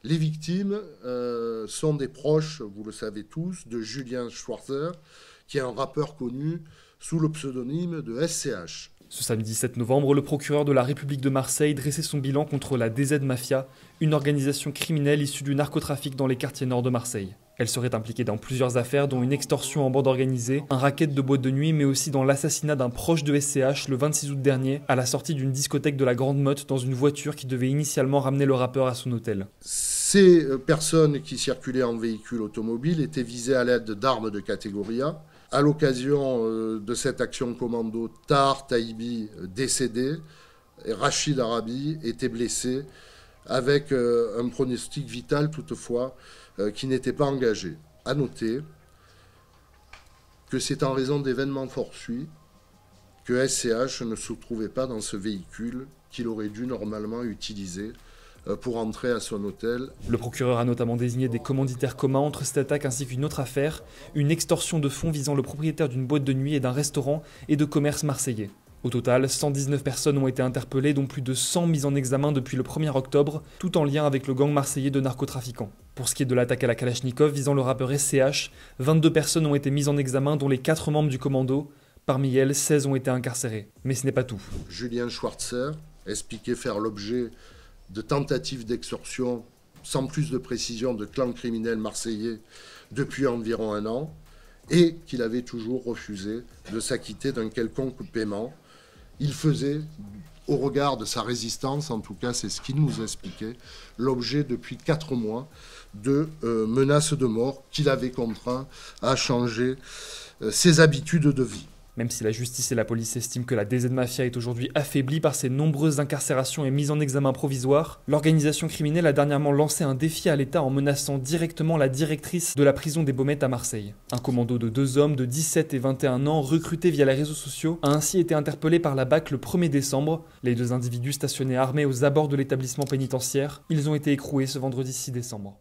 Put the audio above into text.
Les victimes sont des proches, vous le savez tous, de Julian Schwarzer, qui est un rappeur connu sous le pseudonyme de SCH. Ce samedi 7 novembre, le procureur de la République de Marseille dressait son bilan contre la DZ Mafia, une organisation criminelle issue du narcotrafic dans les quartiers nord de Marseille. Elle serait impliquée dans plusieurs affaires, dont une extorsion en bande organisée, un racket de boîte de nuit, mais aussi dans l'assassinat d'un proche de SCH le 26 août dernier, à la sortie d'une discothèque de la Grande Motte dans une voiture qui devait initialement ramener le rappeur à son hôtel. Ces personnes qui circulaient en véhicule automobile étaient visées à l'aide d'armes de catégorie A. À l'occasion de cette action commando, Tahar Taïbi décédé et Rachid Arabi était blessé avec un pronostic vital toutefois qui n'était pas engagé. À noter que c'est en raison d'événements fortuits que SCH ne se trouvait pas dans ce véhicule qu'il aurait dû normalement utiliser pour entrer à son hôtel. Le procureur a notamment désigné des commanditaires communs entre cette attaque ainsi qu'une autre affaire, une extorsion de fonds visant le propriétaire d'une boîte de nuit et d'un restaurant et de commerce marseillais. Au total, 119 personnes ont été interpellées, dont plus de 100 mises en examen depuis le 1er octobre, tout en lien avec le gang marseillais de narcotrafiquants. Pour ce qui est de l'attaque à la Kalachnikov visant le rappeur SCH, 22 personnes ont été mises en examen, dont les 4 membres du commando. Parmi elles, 16 ont été incarcérées. Mais ce n'est pas tout. Julian Schwarzer expliquait faire l'objet de tentatives d'extorsion sans plus de précision de clans criminels marseillais depuis environ un an et qu'il avait toujours refusé de s'acquitter d'un quelconque paiement. Il faisait, au regard de sa résistance, en tout cas c'est ce qu'il nous expliquait, l'objet depuis 4 mois de menaces de mort qu'il avait contraint à changer ses habitudes de vie. Même si la justice et la police estiment que la DZ Mafia est aujourd'hui affaiblie par ses nombreuses incarcérations et mises en examen provisoires, l'organisation criminelle a dernièrement lancé un défi à l'État en menaçant directement la directrice de la prison des Baumettes à Marseille. Un commando de 2 hommes de 17 et 21 ans, recrutés via les réseaux sociaux, a ainsi été interpellé par la BAC le 1er décembre. Les 2 individus stationnés armés aux abords de l'établissement pénitentiaire, ils ont été écroués ce vendredi 6 décembre.